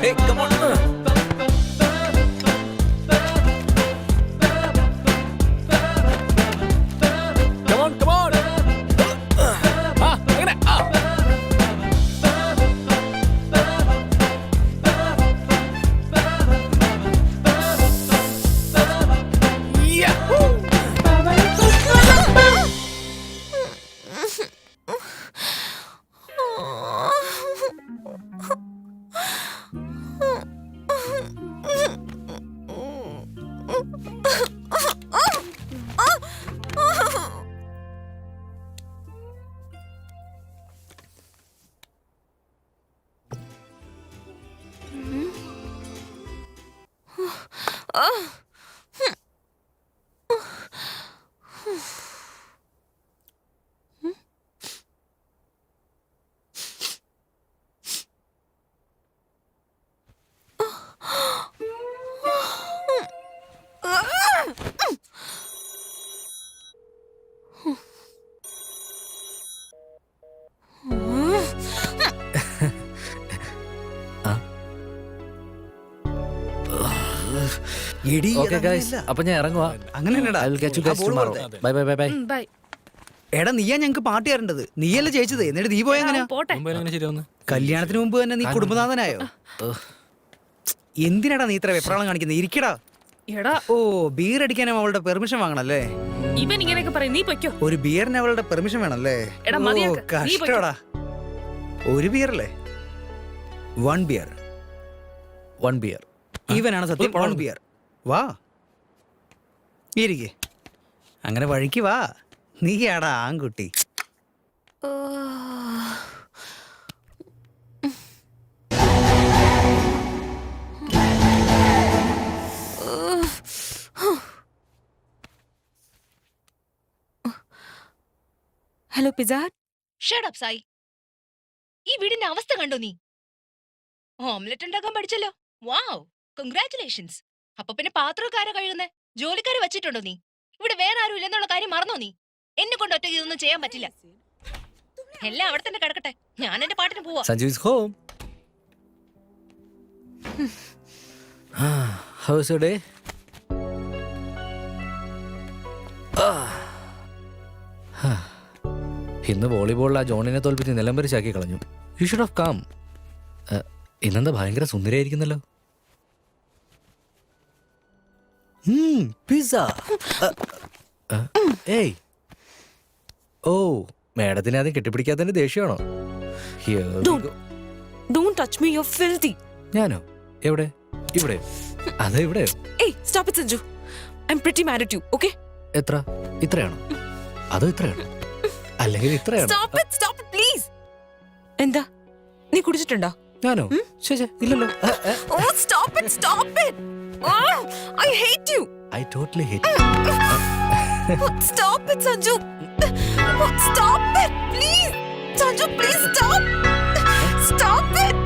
Hey, come on. Come on, come on. അങ്ങനെ. Yahoo! Okay guys, അപ്പൊ ഞാൻ ഇറങ്ങുവാ. അങ്ങനെയല്ലടാ. I will catch you guys tomorrow. Bye bye bye bye. Bye. എടാ നീയാ ഞങ്ങക്ക് party തരേണ്ടത്. നീയല്ലേ ജയിച്ചത്. എന്നിട്ട് നീ പോയ എങ്ങനെയാ? പോട്ടെ. കല്യാണത്തിന് മുമ്പ് തന്നെ നീ കുടുംബനാഥനായോ? എന്തിനാടാ നീ ഇത്ര വെപ്രാളം കാണിക്കുന്നത്? ഇരിക്കടാ. എടാ ഓ, ബിയർ അടിക്കാനും അവളുടെ പെർമിഷൻ വാങ്ങണല്ലേ? ഇവൻ ഇങ്ങനെയൊക്കെ പറയും. നീ പൊയ്ക്കോ. ഒരു ബിയറിന് അവളുടെ പെർമിഷൻ വേണല്ലേ? എടാ, ഓ, മതിയാക്ക്. നീ പൊയ്ക്കോ. കഷ്ടടാ. ഒരു ബിയറല്ലേ? 1 ബിയർ. 1 beer. ഇവനാണ് സത്യം 1 ബിയർ. വാ ഇരിക്കേ. അങ്ങനെ വഴിക്ക് വാ. നീയാടാ ആൺകുട്ടി. Hello pizza hut. Shut up Sai. ഈ വീടിന്റെ അവസ്ഥ കണ്ടോ നീ? ഓംലെറ്റ് ഉണ്ടാക്കാൻ പഠിച്ചല്ലോ. വാവ്, കൺഗ്രാറ്റുലേഷൻസ്. അപ്പൊ പിന്നെ പാത്രക്കാരെ കഴുകുന്നേ ജോലിക്കാരെ വെച്ചിട്ടുണ്ടോ നീ? ഇവിടെ വേറെ ആരും ഇല്ലെന്നുള്ള കാര്യം മറന്നോ നീ? എന്നെ കൊണ്ട് ഒറ്റയ്ക്ക് ഇതൊന്നും ചെയ്യാൻ പറ്റില്ല. എല്ലാം അവിടെ തന്നെ കിടക്കട്ടെ. ഞാൻ എന്റെ പാട്ടിന് പോവാ. Sanju is home. How was your day? ഇന്ന് വോളിബോളിൽ ആ ജോണിനെ തോൽപ്പിച്ച് നിലംപരിച്ചാക്കി കളഞ്ഞു. You should have come. ഇന്നെന്താ ഭയങ്കര സുന്ദരിയായിരിക്കുന്നല്ലോ. പിസ്സ. ഏയ്, ഓ, മേഡത്തിനെ ആദ്യം കെട്ടിപ്പിടിക്കാത്തതിന്റെ ദേഷ്യമാണോ? Don't touch me, you're filthy. ഞാനോ? എവിടെ? ഇവിടെ? അതെ, ഇവിടെയോ? Hey, stop it Sanju. I'm pretty mad at you, okay? എത്ര? ഇത്രയാണോ? അതോ ഇത്രയാണോ? അല്ലെങ്കിൽ ഇത്രയാണോ? Stop it please. എന്താ? നീ കുടിച്ചിട്ടുണ്ടോ? ഞാനോ? ശരി, ഇല്ലല്ലോ. Oh, stop it. Oh, I hate you. I totally hate you. Stop it Sanju. Stop it, please. Sanju, please stop. Stop it.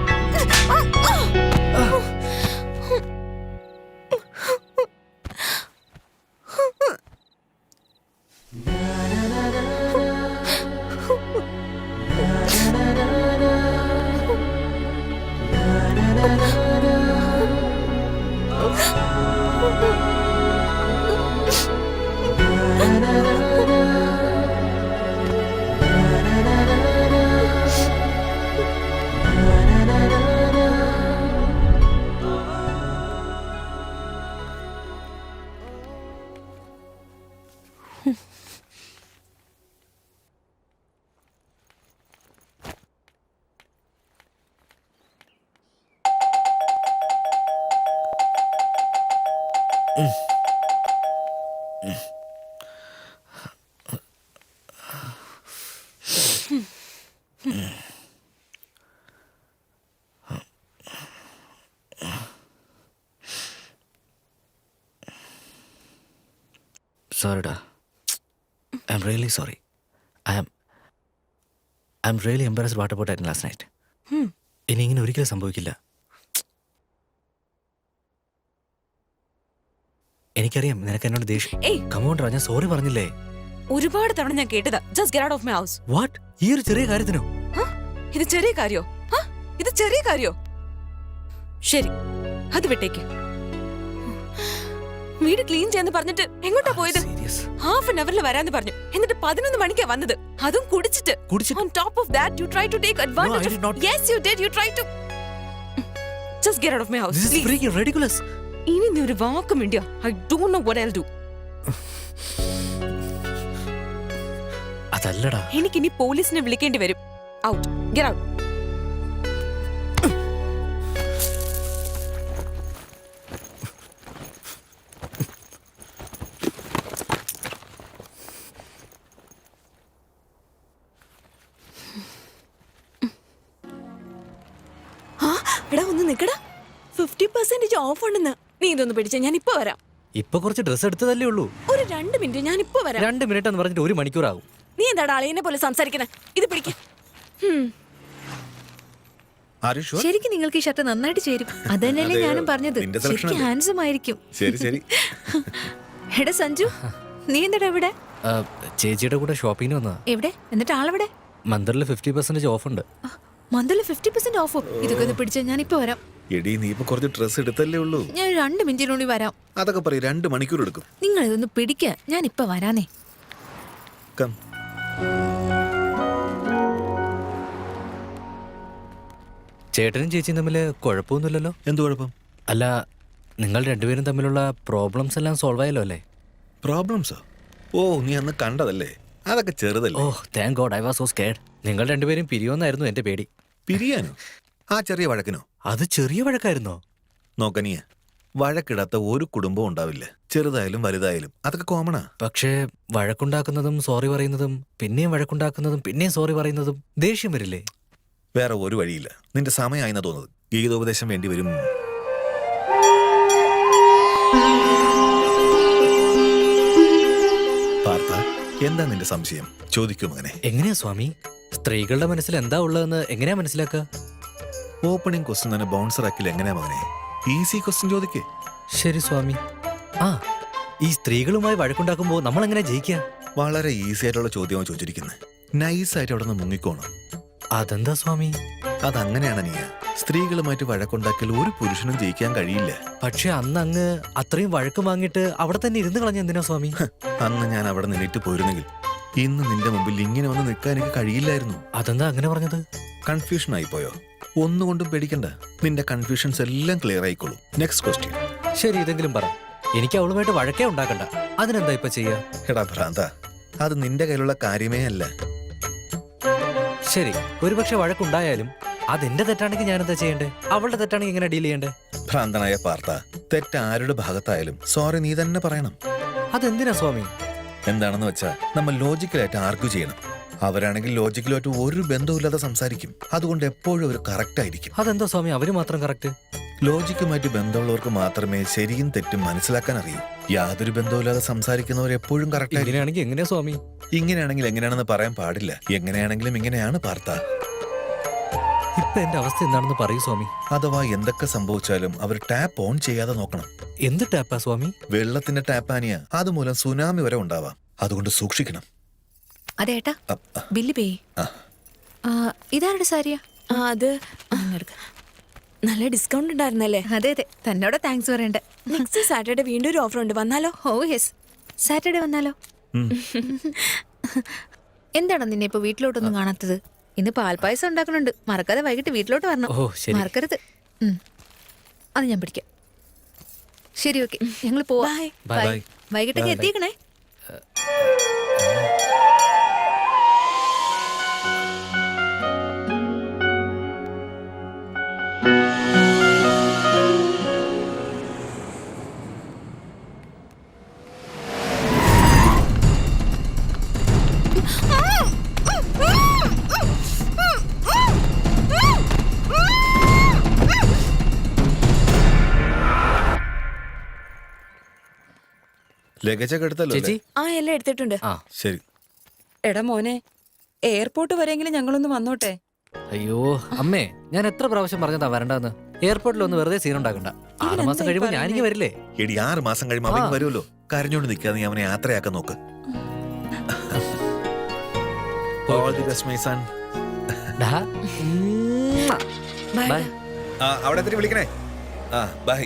Sorry da. I'm really sorry. I'm really embarrassed what about happened last night. ഇനി ഇങ്ങനെ ഒരിക്കലും സംഭവിക്കില്ല. എനിക്കറിയാം നിനക്ക് എന്നോട് ദേഷ്യം. Come on ഞാൻ sorry പറഞ്ഞില്ലേ? ഒരുപാട് തവണ ഞാൻ കേട്ടതാ. Just get out of my house. What? ഈ ഒരു ചെറിയ കാര്യത്തിനോ? ഇത് ചെറിയ കാര്യോ? ഇത് ചെറിയ കാര്യോ? ശരി, അത് വിട്ടേക്ക്. വീട് ക്ലീൻ ചെയ്യാന്ന് പറഞ്ഞിട്ട് എങ്ങോട്ടാ പോയത്? സീരിയസ് ഹാഫ് ആൻ അവറിൽ വരാന്ന് പറഞ്ഞു. എന്നിട്ട് 11 മണിക്കാ വന്നത്. അതും കുടിച്ചിട്ട്. On top of that, you tried to take advantage I did not. Yes, you did. You tried to. Just get out of my house, This is please. freaking ridiculous. ഇനി നീ ഒരു വാക്കും വേണ്ടിയോ? I don't know what I'll do. അതല്ലടാ. എനിക്കിനി പോലീസിനെ വിളിക്കേണ്ടി വരും. Out. Get out. എടാ ഒന്ന് നിക്കടാ. 50% ഓഫ് ഉണ്ടെന്ന്. നീ ഇതൊന്ന് പിടിച്ച, ഞാൻ ഇപ്പൊ വരാം. ഇപ്പൊ കുറച്ച് ഡ്രസ് എടുത്തതല്ലേ ഉള്ളൂ. ഒരു 2 മിനിറ്റ്, ഞാൻ ഇപ്പൊ വരാം. 2 മിനിറ്റ് എന്ന് പറഞ്ഞിട്ട് 1 മണിക്കൂറാകും. നീ എന്താടാ അളിയനെ പോലെ സംസാരിക്കണേ? ഇത് പിടിക്ക. ശരിക്കും നിങ്ങൾക്ക് ഈ ഷർട്ട് നന്നായിട്ട് ചേരും. അതന്നെയല്ലേ ഞാനും പറഞ്ഞത്. ശരിക്കും ഹാൻസം ആയിരിക്കും. ശരി ശരി. എടാ സഞ്ജു, നീ എന്താടാ ഇവിടെ? ചേച്ചിയുടെ കൂടെ ഷോപ്പിങ്ങിന് വന്നതാ. എവിടെ? എന്നിട്ട് ആളെവിടെ? മന്ദറിൽ 50% ഓഫ് ഉണ്ട്. മന്തില് 50% ഓഫോ? ഇതൊക്കെ ഒന്ന് പിടിച്ച, ഞാൻ ഇപ്പൊ വരാം. എടി നീ ഇപ്പൊ കുറച്ച് ഡ്രസ് എടുത്തല്ലേ ഉള്ളൂ. ഞാൻ 2 മിനിറ്റിനുള്ളിൽ വരാം. അതൊക്കെ പറയും 2 മണിക്കൂർ എടുക്കും. നിങ്ങൾ ഇതൊന്ന് പിടിക്ക, ഞാൻ ഇപ്പൊ വരാനേ. കം. ചേട്ടനും ചേച്ചിയും തമ്മിൽ കുഴപ്പമൊന്നുമില്ലല്ലോ? എന്ത് കുഴപ്പം? അല്ല, നിങ്ങൾ രണ്ടുപേരും തമ്മിലുള്ള പ്രോബ്ലംസ് എല്ലാം സോൾവ് ആയല്ലോ അല്ലേ? പ്രോബ്ലംസോ? ഓ, നീ അന്ന് കണ്ടതല്ലേ, അതൊക്കെ ചെറുതല്ലേ. Oh thank god, I was so scared. നിങ്ങൾ രണ്ടുപേരും പിരിയോന്നായിരുന്നു എന്റെ പേടി. പിരിയാനോ? ആ ചെറിയ വഴക്കിനോ? അത് ചെറിയ വഴക്കായിരുന്നോ? നോക്കനിയ, വഴക്കിടാത്ത ഒരു കുടുംബവും ഉണ്ടാവില്ല, ചെറുതായാലും വലുതായാലും. അതൊക്കെ കോമണാ. പക്ഷേ വഴക്കുണ്ടാക്കുന്നതും സോറി പറയുന്നതും പിന്നെയും വഴക്കുണ്ടാക്കുന്നതും പിന്നെയും സോറി പറയുന്നതും ദേഷ്യം വരില്ലേ? വേറെ ഒരു വഴിയില്ല. നിന്റെ സമയമായിന്നാ തോന്നുന്നത്. ഗീതോപദേശം വേണ്ടി വരും. പാർത്ഥ, എന്താ നിന്റെ സംശയം? ചോദിക്കൂ മകനെ. എങ്ങനെയാ സ്വാമി? സ്ത്രീകളുടെ മനസ്സിൽ എന്താ ഉള്ളതെന്ന് എങ്ങനെയാ മനസ്സിലാക്കുക? ഓപ്പണിംഗ് ക്വസ്റ്റ്യൻ തന്നെ ബൗൺസർ ആക്കില്ല. എങ്ങനെയാ മകനെ? ഈസി ക്വസ്റ്റ്യൻ ചോദിക്കേ. ശരി സ്വാമി. ആ, ഈ സ്ത്രീകളുമായി വഴക്കുണ്ടാക്കുമ്പോൾ നമ്മൾ എങ്ങനെ ജയിക്കുക? വളരെ ഈസി ആയിട്ടുള്ള ചോദ്യമാണ് ചോദിച്ചിരിക്കുന്നത്. നൈസായിട്ട് അവിടെ നിന്ന് മുങ്ങിക്കോണം. അതെന്താ സ്വാമി? അതങ്ങനെയാണ് നീ. സ്ത്രീകളുമായിട്ട് വഴക്കുണ്ടാക്കിയാൽ ഒരു പുരുഷനും ജയിക്കാൻ കഴിയില്ല. പക്ഷെ അന്ന് അങ്ങ് അത്രയും വഴക്ക് വാങ്ങിയിട്ട് അവിടെ തന്നെ ഇരുന്ന് കളഞ്ഞ എന്തിനാ സ്വാമി? അന്ന് ഞാൻ അവിടെ നിന്നിട്ട് പോയിരുന്നെങ്കിൽ ഇന്ന് നിന്റെ മുമ്പിൽ ഇങ്ങനെ വന്ന് നിൽക്കാൻ എനിക്ക് കഴിയില്ലായിരുന്നു. അതെന്താ അങ്ങനെ പറഞ്ഞത്? കൺഫ്യൂഷൻ ആയിപ്പോയോ? ഒന്നുകൊണ്ടും പേടിക്കണ്ട, നിന്റെ കൺഫ്യൂഷൻസ് എല്ലാം ക്ലിയർ ആയിക്കോളും. Next question. ശരി, ഇതെങ്കിലും പറ. എനിക്ക് അവളുമായിട്ട് വഴക്കേ ഉണ്ടാക്കണ്ട. അതിനെന്താ ഇപ്പൊ ചെയ്യാ? എടാ ഭ്രാന്ത, അത് നിന്റെ കയ്യിലുള്ള കാര്യമേ അല്ല. ശരി, ഒരുപക്ഷെ വഴക്കുണ്ടായാലും അതെന്റെ തെറ്റാണെങ്കിൽ ഞാൻ എന്താ ചെയ്യണ്ടേ? അവളുടെ തെറ്റാണെങ്കിൽ എങ്ങനെ ഡീൽ ചെയ്യണ്ടേ? ഭ്രാന്തനായ പാർത്ത, തെറ്റ് ആരുടെ ഭാഗത്തായാലും സോറി നീ തന്നെ പറയണം. അതെന്തിനാ സ്വാമി? എന്താണെന്ന് വെച്ചാൽ നമ്മൾ ലോജിക്കലായിട്ട് ആർഗ്യൂ ചെയ്യണം. അവരാണെങ്കിൽ ലോജിക്കലായിട്ട് ഒരു ബന്ധവുമില്ലാതെ സംസാരിക്കും. അതുകൊണ്ട് എപ്പോഴും അവർ കറക്റ്റ് ആയിരിക്കും. അതെന്താ സ്വാമി അവര് മാത്രം കറക്റ്റ്? ലോജിക്കുമായിട്ട് ബന്ധമുള്ളവർക്ക് മാത്രമേ ശരിയും തെറ്റും മനസ്സിലാക്കാൻ അറിയൂ. യാതൊരു ബന്ധവുമില്ലാതെ സംസാരിക്കുന്നവർ എപ്പോഴും കറക്റ്റ് ആയിരിക്കും. ഇങ്ങനെയാണെങ്കിൽ എങ്ങനെയാ സ്വാമി? ഇങ്ങനെയാണെങ്കിൽ എങ്ങനെയാണെന്ന് പറയാൻ പാടില്ല. എങ്ങനെയാണെങ്കിലും ഇങ്ങനെയാണ് പാർത്ത. ഇപ്പൊ എന്റെ അവസ്ഥ എന്താണെന്ന് പറയൂ സ്വാമി. അഥവാ എന്തൊക്കെ സംഭവിച്ചാലും അവർ ടാപ്പ് ഓൺ ചെയ്യാതെ നോക്കണം. എന്ത് ടാപ്പാ സ്വാമി? വെള്ളത്തിന്റെ ടാപ്പാനിയ, അതുമൂലം സുനാമി വരെ ഉണ്ടാവാം. അതുകൊണ്ട് സൂക്ഷിക്കണം. അതേട്ടാ, ബില്ല് പേ. ഇതാരുടെ സാരിയാ? അത് നല്ല ഡിസ്കൗണ്ട് ഉണ്ടായിരുന്നല്ലേ? അതെ അതെ, തന്നോട് താങ്ക്സ് പറയണ്ട. നെക്സ്റ്റ് സാറ്റർഡേ വീണ്ടും ഒരു ഓഫർ ഉണ്ട്, വന്നാലോ? ഓ യെസ്, സാറ്റർഡേ വന്നാലോ? എന്താണോ നിന്നെ ഇപ്പൊ വീട്ടിലോട്ടൊന്നും കാണാത്തത്? ഇന്ന് പാൽപ്പായസം ഉണ്ടാക്കുന്നുണ്ട്, മറക്കാതെ വൈകിട്ട് വീട്ടിലോട്ട് വരണം. ഓ ശരി. മറക്കരുത്. അത് ഞാൻ പിടിക്കാം. ശരി, ഓക്കെ, ഞങ്ങൾ പോവാ. ബൈ. ബൈ. വൈകിട്ടൊക്കെ എത്തിക്കണേ. ലഗേജൊക്കെ എടുത്തല്ലോ ചേച്ചി. ആ, എല്ലാം എടുത്തിട്ടുണ്ട്. ആ ശരി. എടാ മോനെ, എയർപോർട്ട് വരെയെങ്കിലും ഞങ്ങളൊന്ന് വന്നോട്ടെ. അയ്യോ അമ്മേ, ഞാൻ എത്ര പ്രാവശ്യം പറഞ്ഞതാ വരണ്ടെന്ന്. എയർപോർട്ടിൽ ഒന്ന് വെറുതെ സീൻ ഉണ്ടാക്കണ്ട. 6 മാസം കഴിയുമ്പോ ഞാനിങ്ങ് വരില്ലേ? എടി 6 മാസം കഴിയുമ്പോ അവൻ വരുമല്ലോ. കരഞ്ഞോണ്ട് നിൽക്കാതെ നീ അവനെ യാത്രയാക്കാൻ നോക്ക്. All the best, my son. ഡാ. ബൈ. അവിടെ എത്തിരി വിളിക്കണേ. ആ ബൈ